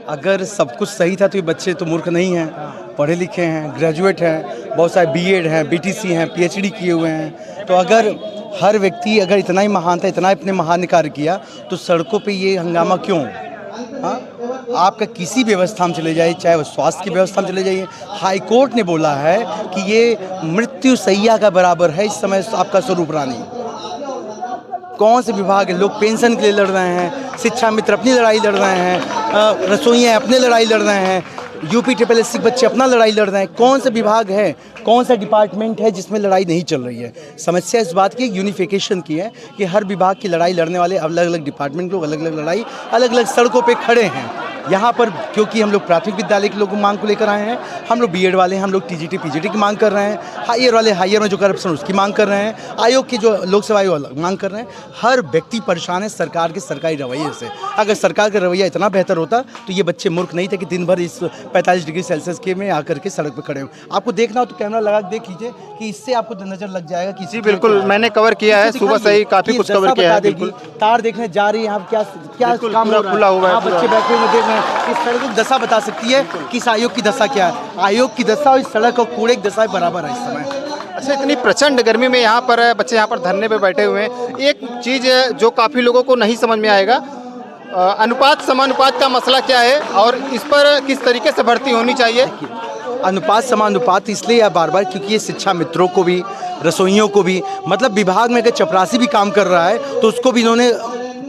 अगर सब कुछ सही था तो ये बच्चे तो मूर्ख नहीं हैं, पढ़े लिखे हैं, ग्रेजुएट हैं, बहुत सारे बीएड हैं, बीटीसी हैं, पीएचडी किए हुए हैं। तो अगर हर व्यक्ति अगर इतना ही महान था, इतना अपने महान कार्य किया, तो सड़कों पे ये हंगामा क्यों? हाँ, आपका किसी व्यवस्था में चले जाइए, चाहे वो स्वास्थ्य की व्यवस्था में चले जाइए, हाई कोर्ट ने बोला है कि ये मृत्यु सैया का बराबर है इस समय आपका स्वरूप रानी। कौन से विभाग है? लोग पेंशन के लिए लड़ रहे हैं, शिक्षा मित्र अपनी लड़ाई लड़ रहे हैं, रसोइयाँ अपने लड़ाई लड़ रहे हैं, यूपी SSC के बच्चे अपना लड़ाई लड़ रहे हैं। कौन सा विभाग है, कौन सा डिपार्टमेंट है जिसमें लड़ाई नहीं चल रही है? समस्या इस बात की यूनिफिकेशन की है कि हर विभाग की लड़ाई लड़ने वाले अलग अलग डिपार्टमेंट लोग अलग अलग लड़ाई अलग अलग सड़कों पे खड़े हैं। यहाँ पर क्योंकि हम लोग प्राथमिक विद्यालय के लोगों मांग को लेकर आए हैं, हम लोग बीएड वाले हैं, हम लोग टीजीटी पीजीटी की मांग कर रहे हैं, हायर वाले हायर में जो करप्शन उसकी मांग कर रहे हैं, आयोग की जो लोक सेवा आयोग मांग कर रहे हैं। हर व्यक्ति परेशान है सरकार के सरकारी रवैये से। अगर सरकार का रवैया इतना बेहतर होता तो ये बच्चे मूर्ख नहीं थे कि दिन भर इस 45 डिग्री सेल्सियस के में आकर के सड़क पर खड़े हो। आपको देखना हो तो कैमरा लगा के देख लीजिए कि इससे आपको नजर लग जाएगा कि जी बिल्कुल, मैंने कवर किया है, सुबह से ही काफी कुछ कवर किया है। बिल्कुल, तार देखने जा रही है, यहाँ क्या काम खुला हुआ है, बच्चे बैठे हुए देख रहे हैं। इस सड़क की दशा बता सकती है कि इस आयोग की दशा क्या है। आयोग की दशा और इस सड़क और कूड़े की दशा बराबर है इस समय। अच्छा, इतनी प्रचंड गर्मी में यहाँ पर बच्चे यहाँ पर धरने पे बैठे हुए हैं। एक चीज़ जो काफ़ी लोगों को नहीं समझ में आएगा, अनुपात समानुपात का मसला क्या है और इस पर किस तरीके से भर्ती होनी चाहिए? अनुपात समानुपात इसलिए या बार बार क्योंकि ये शिक्षा मित्रों को भी, रसोइयों को भी, मतलब विभाग में अगर चपरासी भी काम कर रहा है तो उसको भी इन्होंने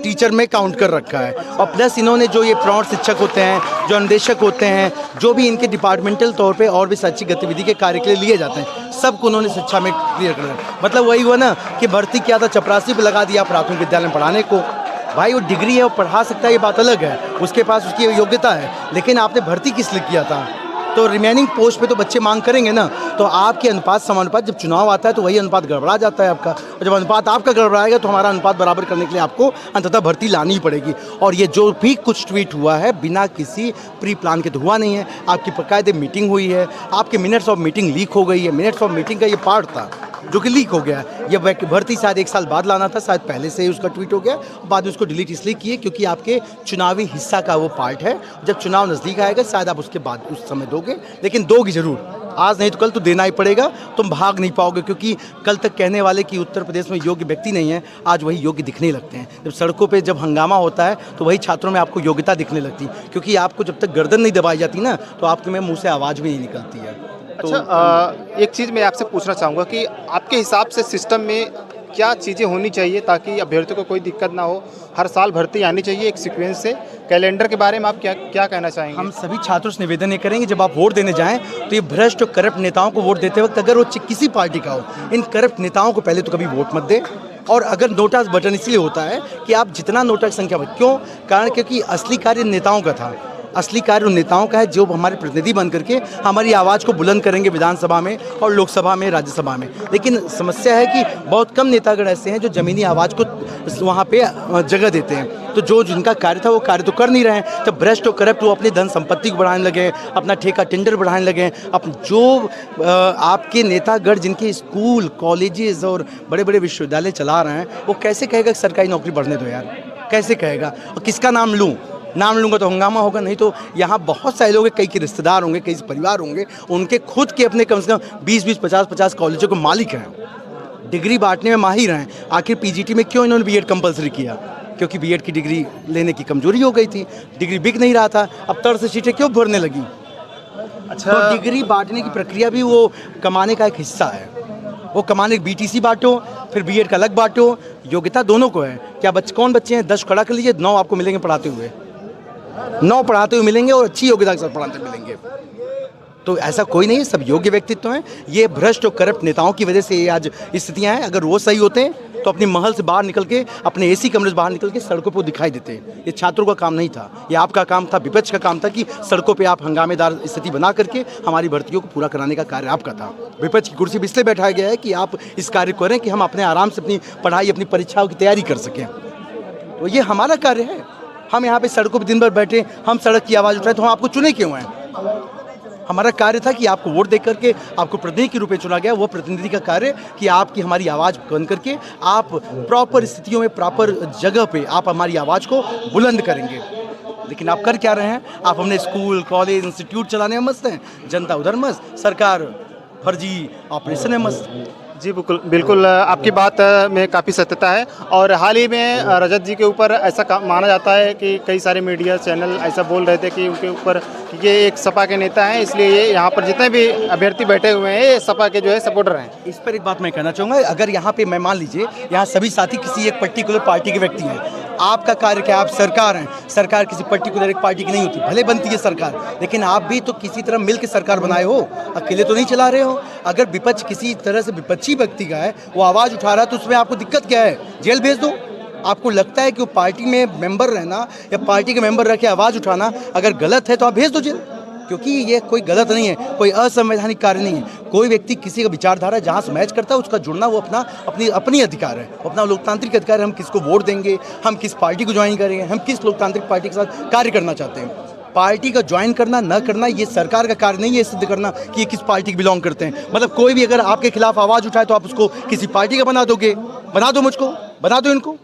टीचर में काउंट कर रखा है। और प्लस इन्होंने जो ये प्रौढ़ शिक्षक होते हैं, जो अनुदेशक होते हैं, जो भी इनके डिपार्टमेंटल तौर पे और भी शैक्षिक गतिविधि के कार्य के लिए लिए जाते हैं, सबको उन्होंने शिक्षा में क्लियर कर दिया। मतलब वही हुआ ना कि भर्ती किया था, चपरासी पे लगा दिया प्राथमिक विद्यालय में पढ़ाने को। भाई वो डिग्री है, वो पढ़ा सकता है, ये बात अलग है, उसके पास उसकी योग्यता है, लेकिन आपने भर्ती किस लिए किया था? तो रिमेनिंग पोस्ट पे तो बच्चे मांग करेंगे ना। तो आपके अनुपात समानुपात, जब चुनाव आता है तो वही अनुपात गड़बड़ा जाता है आपका, और जब अनुपात आपका गड़बड़ाएगा तो हमारा अनुपात बराबर करने के लिए आपको अंततः भर्ती लानी ही पड़ेगी। और ये जो भी कुछ ट्वीट हुआ है बिना किसी प्री प्लान के तो हुआ नहीं है। आपकी बाकायदे मीटिंग हुई है, आपके मिनट्स ऑफ मीटिंग लीक हो गई है। मिनट्स ऑफ मीटिंग का ये पार्ट था जो कि लीक हो गया। ये भर्ती शायद 1 साल बाद लाना था, शायद पहले से ही उसका ट्वीट हो गया, बाद में उसको डिलीट इसलिए किए क्योंकि आपके चुनावी हिस्सा का वो पार्ट है। जब चुनाव नज़दीक आएगा शायद आप उसके बाद उस समय दोगे, लेकिन दोगे जरूर, आज नहीं तो कल तो देना ही पड़ेगा। तुम भाग नहीं पाओगे, क्योंकि कल तक कहने वाले कि उत्तर प्रदेश में योग्य व्यक्ति नहीं है, आज वही योग्य दिखने लगते हैं। जब सड़कों पे जब हंगामा होता है तो वही छात्रों में आपको योग्यता दिखने लगती है, क्योंकि आपको जब तक गर्दन नहीं दबाई जाती ना तो आपके में मुँह से आवाज़ भी नहीं निकलती है। अच्छा, एक चीज़ मैं आपसे पूछना चाहूँगा कि आपके हिसाब से सिस्टम में क्या चीज़ें होनी चाहिए ताकि अभ्यर्थियों को कोई दिक्कत ना हो? हर साल भर्ती आनी चाहिए एक सीक्वेंस से। कैलेंडर के बारे में आप क्या कहना चाहेंगे? हम सभी छात्रों से निवेदन ये करेंगे, जब आप वोट देने जाएं तो ये भ्रष्ट और करप्ट नेताओं को वोट देते वक्त, अगर वो किसी पार्टी का हो, इन करप्ट नेताओं को पहले तो कभी वोट मत दें। और अगर नोटा बटन इसलिए होता है कि आप जितना नोटा की संख्या, क्यों? कारण क्योंकि असली कार्य नेताओं का था, असली कार्य उन नेताओं का है जो हमारे प्रतिनिधि बन करके हमारी आवाज़ को बुलंद करेंगे विधानसभा में और लोकसभा में, राज्यसभा में। लेकिन समस्या है कि बहुत कम नेतागण ऐसे हैं जो ज़मीनी आवाज़ को वहाँ पे जगह देते हैं। तो जो जिनका कार्य था वो कार्य तो कर नहीं रहे हैं। जब भ्रष्ट और करप्ट वो अपनी धन संपत्ति को बढ़ाने लगे, अपना ठेका टेंडर बढ़ाने लगे, जो आपके नेतागण जिनके स्कूल, कॉलेजेस और बड़े बड़े विश्वविद्यालय चला रहे हैं, वो कैसे कहेगा कि सरकारी नौकरी बढ़ने दो यार? कैसे कहेगा? और किसका नाम लूँ? नाम लूँगा तो हंगामा होगा। नहीं तो यहाँ बहुत सारे लोग हैं, कई के रिश्तेदार होंगे, कई परिवार होंगे, उनके खुद के अपने कम से कम 20-20, 50-50 कॉलेजों के मालिक हैं, डिग्री बांटने में माहिर हैं। आखिर पीजीटी में क्यों इन्होंने बीएड कंपलसरी किया? क्योंकि बीएड की डिग्री लेने की कमजोरी हो गई थी, डिग्री बिक नहीं रहा था। अब तर्ज से सीटें क्यों भरने लगी? अच्छा, तो डिग्री बांटने की प्रक्रिया भी वो कमाने का एक हिस्सा है। वो कमाने बीटीसी बांटो, फिर बीएड का अलग बांटो, योग्यता दोनों को है। क्या कौन बच्चे हैं 10 खड़ा कर लीजिए, 9 आपको मिलेंगे पढ़ाते हुए, 9 पढ़ाते हुए मिलेंगे और अच्छी योग्यता के साथ पढ़ाते मिलेंगे। तो ऐसा कोई नहीं है, सब योग्य व्यक्तित्व हैं। ये भ्रष्ट और करप्ट नेताओं की वजह से ये आज स्थितियां हैं। अगर वो सही होते हैं तो अपनी महल से बाहर निकल के, अपने एसी कमरे से बाहर निकल के सड़कों पर दिखाई देते हैं। ये छात्रों का काम नहीं था, ये आपका काम था, विपक्ष का काम था कि सड़कों पे आप हंगामेदार स्थिति बना करके हमारी भर्तियों को पूरा कराने का कार्य आपका था। विपक्ष की कुर्सी पर इसलिए बैठाया गया है कि आप इस कार्य को करें कि हम अपने आराम से अपनी पढ़ाई, अपनी परीक्षाओं की तैयारी कर सकें। तो ये हमारा कार्य है। हम यहाँ पे सड़कों पर दिन भर बैठे, हम सड़क की आवाज़ उठाए, तो हम आपको चुने क्यों हैं? हमारा कार्य था कि आपको वोट दे करके आपको प्रतिनिधि के रूप में चुना गया। वो प्रतिनिधि का कार्य कि आपकी हमारी आवाज़ बन करके आप प्रॉपर स्थितियों में, प्रॉपर जगह पे आप हमारी आवाज़ को बुलंद करेंगे। लेकिन आप कर क्या रहे हैं? आप अपने स्कूल, कॉलेज, इंस्टीट्यूट चलाने में मस्त हैं, जनता उधर मस्त, सरकार फर्जी ऑपरेशन में मस्त। जी बिल्कुल बिल्कुल, आपकी बात में काफ़ी सत्यता है। और हाल ही में रजत जी के ऊपर ऐसा माना जाता है कि कई सारे मीडिया चैनल ऐसा बोल रहे थे कि उनके ऊपर कि ये एक सपा के नेता हैं, इसलिए ये यहाँ पर जितने भी अभ्यर्थी बैठे हुए हैं ये सपा के जो है सपोर्टर हैं। इस पर एक बात मैं कहना चाहूँगा, अगर यहाँ पे मैं मान लीजिए यहाँ सभी साथी किसी एक पर्टिकुलर पार्टी के व्यक्ति हैं, आपका कार्य क्या है? आप सरकार हैं, सरकार किसी पर्टिकुलर एक पार्टी की नहीं होती, भले बनती है सरकार, लेकिन आप भी तो किसी तरह मिल के सरकार बनाए हो, अकेले तो नहीं चला रहे हो। अगर विपक्ष किसी तरह से विपक्षी व्यक्ति का है, वो आवाज़ उठा रहा है, तो उसमें आपको दिक्कत क्या है? जेल भेज दो। आपको लगता है कि वो पार्टी में मेंबर रहना या पार्टी के मेंबर रह के आवाज़ उठाना अगर गलत है तो आप भेज दो जेल, क्योंकि ये कोई गलत नहीं है, कोई असंवैधानिक कार्य नहीं है। कोई व्यक्ति किसी का विचारधारा जहाँ से मैच करता है उसका जुड़ना वो अपनी अधिकार है, अपना लोकतांत्रिक अधिकार है। हम किसको वोट देंगे, हम किस पार्टी को ज्वाइन करेंगे, हम किस लोकतांत्रिक पार्टी के साथ कार्य करना चाहते हैं। पार्टी का ज्वाइन करना न करना ये सरकार का कार्य नहीं है सिद्ध करना कि ये किस पार्टी के बिलोंग करते हैं। मतलब कोई भी अगर आपके खिलाफ आवाज़ उठाए तो आप उसको किसी पार्टी का बना दोगे? बना दो, मुझको बना दो, इनको।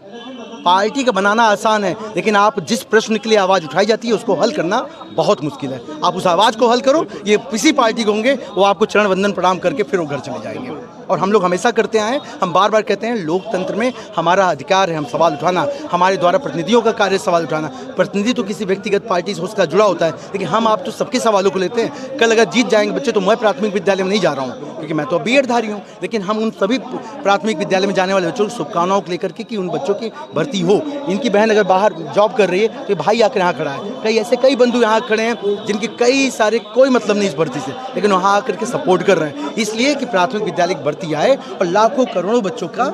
पार्टी का बनाना आसान है, लेकिन आप जिस प्रश्न के लिए आवाज़ उठाई जाती है उसको हल करना बहुत मुश्किल है। आप उस आवाज़ को हल करो, ये किसी पार्टी के होंगे वो आपको चरण वंदन प्रणाम करके फिर वो घर चले जाएंगे। और हम लोग हमेशा करते आए हैं, हम बार बार कहते हैं लोकतंत्र में हमारा अधिकार है हम सवाल उठाना, हमारे द्वारा प्रतिनिधियों का कार्य सवाल उठाना। प्रतिनिधि तो किसी व्यक्तिगत पार्टी से उसका जुड़ा होता है, लेकिन हम आप तो सबके सवालों को लेते हैं। कल अगर जीत जाएंगे बच्चे तो मैं प्राथमिक विद्यालय में नहीं जा रहा हूँ क्योंकि मैं तो बीएड धारी हूँ, लेकिन हम उन सभी प्राथमिक विद्यालय में जाने वाले बच्चों की शुभकामनाओं को लेकर के कि उन बच्चों की भर्ती हो। इनकी बहन अगर बाहर जॉब कर रही है तो भाई आकर यहाँ खड़ा है, कई ऐसे कई बंधु यहाँ खड़े हैं जिनके कई सारे कोई मतलब नहीं इस भर्ती से, लेकिन वहाँ आकर के सपोर्ट कर रहे हैं इसलिए कि प्राथमिक विद्यालय की भर्ती आए और लाखों करोड़ों बच्चों का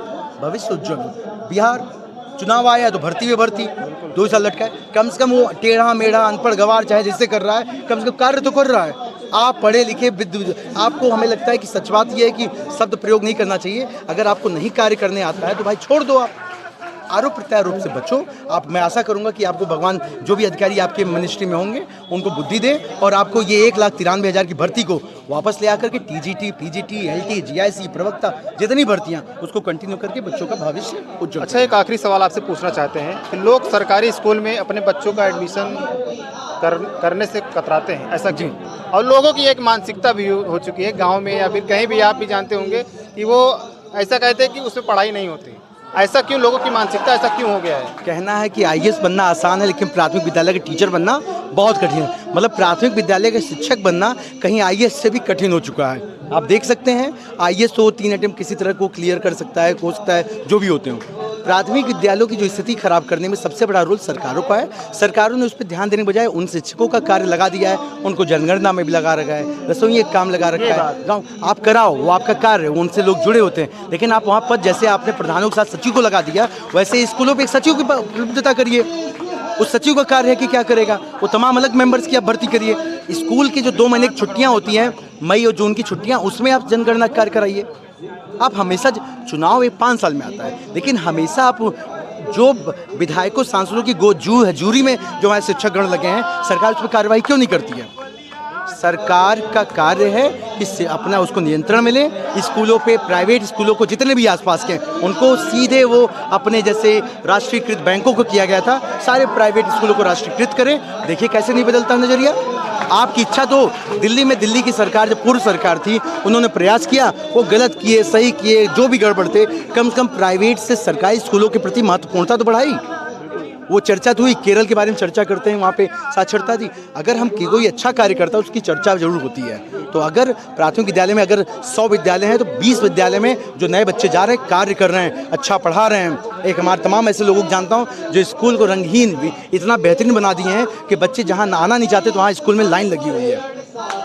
भविष्य उज्जवल हो। बिहार चुनाव आया तो भर्ती में भर्ती 2 साल लटका है, कम से कम वो टेढ़ा मेढ़ा अनपढ़ गवार चाहे जिससे कर रहा है कम से कम कार्य तो कर रहा है। आप पढ़े लिखे आपको हमें लगता है कि सच बात यह है कि शब्द प्रयोग नहीं करना चाहिए। अगर आपको नहीं कार्य करने आता है तो भाई छोड़ दो, आप आरोप प्रत्यारोप से बचो। आप मैं आशा करूंगा कि आपको भगवान जो भी अधिकारी आपके मिनिस्ट्री में होंगे उनको बुद्धि दे और आपको ये 1,93,000 की भर्ती को वापस ले आकर के टीजीटी, पीजीटी, एलटी, जीआईसी, प्रवक्ता जितनी भर्तियां उसको कंटिन्यू करके बच्चों का भविष्य उज्जवल। अच्छा, एक आखिरी सवाल आपसे पूछना चाहते हैं कि लोग सरकारी स्कूल में अपने बच्चों का एडमिशन करने से कतराते हैं, ऐसा क्यों? और लोगों की एक मानसिकता भी हो चुकी है गाँव में या फिर कहीं भी, आप भी जानते होंगे कि वो ऐसा कहते हैं कि उसमें पढ़ाई नहीं होती। ऐसा क्यों, लोगों की मानसिकता ऐसा क्यों हो गया है? कहना है कि आईएएस बनना आसान है लेकिन प्राथमिक विद्यालय के टीचर बनना बहुत कठिन है। मतलब प्राथमिक विद्यालय के शिक्षक बनना कहीं आईएएस से भी कठिन हो चुका है। आप देख सकते हैं आईएएस तो 3 अटेम्प्ट किसी तरह को क्लियर कर सकता है, हो सकता है जो भी होते हों। प्राथमिक विद्यालयों की जो स्थिति खराब करने में सबसे बड़ा रोल सरकारों का है। सरकारों ने उस पर ध्यान देने के बजाय उन शिक्षकों का कार्य लगा दिया है, उनको जनगणना में भी लगा रखा है, रसोई एक काम लगा रखा है। गाँव आप कराओ, वो आपका कार्य है, उनसे लोग जुड़े होते हैं, लेकिन आप वहाँ पर जैसे आपने प्रधानों के साथ सचिव को लगा दिया वैसे स्कूलों पर एक सचिव की उपलब्धता करिए। उस सचिव का कार्य है कि क्या करेगा, वो तमाम अलग मेंबर्स की आप भर्ती करिए। स्कूल की जो 2 महीने की छुट्टियां होती हैं, मई और जून की छुट्टियां, उसमें आप जनगणना कार्य कराइए। आप हमेशा चुनाव 5 साल में आता है, लेकिन हमेशा आप जो विधायकों सांसदों की जूरी में जो हमारे शिक्षकगण लगे हैं, सरकार उस पर कार्रवाई क्यों नहीं करती है? सरकार का कार्य है कि अपना उसको नियंत्रण मिले। स्कूलों पे, प्राइवेट स्कूलों को जितने भी आसपास के उनको सीधे वो अपने जैसे राष्ट्रीयकृत बैंकों को किया गया था, सारे प्राइवेट स्कूलों को राष्ट्रीयकृत करें। देखिए कैसे नहीं बदलता नज़रिया। आपकी इच्छा तो दिल्ली में, दिल्ली की सरकार जो पूर्व सरकार थी उन्होंने प्रयास किया, वो गलत किए, सही किए, जो भी गड़बड़ थे, कम से कम प्राइवेट से सरकारी स्कूलों के प्रति महत्वपूर्णता तो बढ़ाई। वो चर्चा तो हुई, केरल के बारे में चर्चा करते हैं, वहाँ पे साक्षरता थी। अगर हम कोई अच्छा कार्य करता है उसकी चर्चा जरूर होती है। तो अगर प्राथमिक विद्यालय में अगर 100 विद्यालय हैं तो 20 विद्यालय में जो नए बच्चे जा रहे हैं, कार्य कर रहे हैं, अच्छा पढ़ा रहे हैं। एक हमारे तमाम ऐसे लोगों को जानता हूँ जो स्कूल को रंगहीन भी इतना बेहतरीन बना दिए हैं कि बच्चे जहाँ आना नहीं चाहते तो वहाँ स्कूल में लाइन लगी हुई है।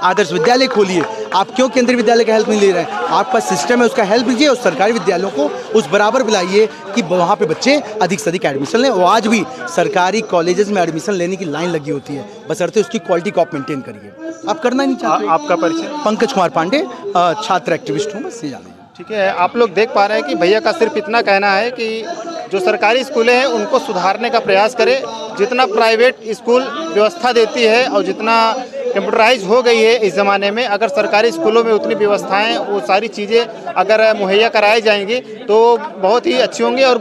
आदर्श विद्यालय खोलिए। आप क्यों केंद्रीय विद्यालय का हेल्प नहीं ले रहे हैं? आपके पास सिस्टम है, उसका हेल्प लीजिए और सरकारी विद्यालयों को उस बराबर बुलाइए कि वहाँ पे बच्चे अधिक से अधिक एडमिशन लें। और आज भी सरकारी कॉलेजेस में एडमिशन लेने की लाइन लगी होती है, बशर्ते उसकी क्वालिटी को आप मेंटेन करिए। आप करना नहीं चाहते। आपका परिचय? पंकज कुमार पांडे, छात्र एक्टिविस्ट हूँ, बस ये जानिए। ठीक है, आप लोग देख पा रहे हैं कि भैया का सिर्फ इतना कहना है कि जो सरकारी स्कूलें हैं उनको सुधारने का प्रयास करें। जितना प्राइवेट स्कूल व्यवस्था देती है और जितना कंप्यूटराइज हो गई है इस ज़माने में, अगर सरकारी स्कूलों में उतनी व्यवस्थाएं, वो सारी चीज़ें अगर मुहैया कराई जाएंगी तो बहुत ही अच्छी होंगी। और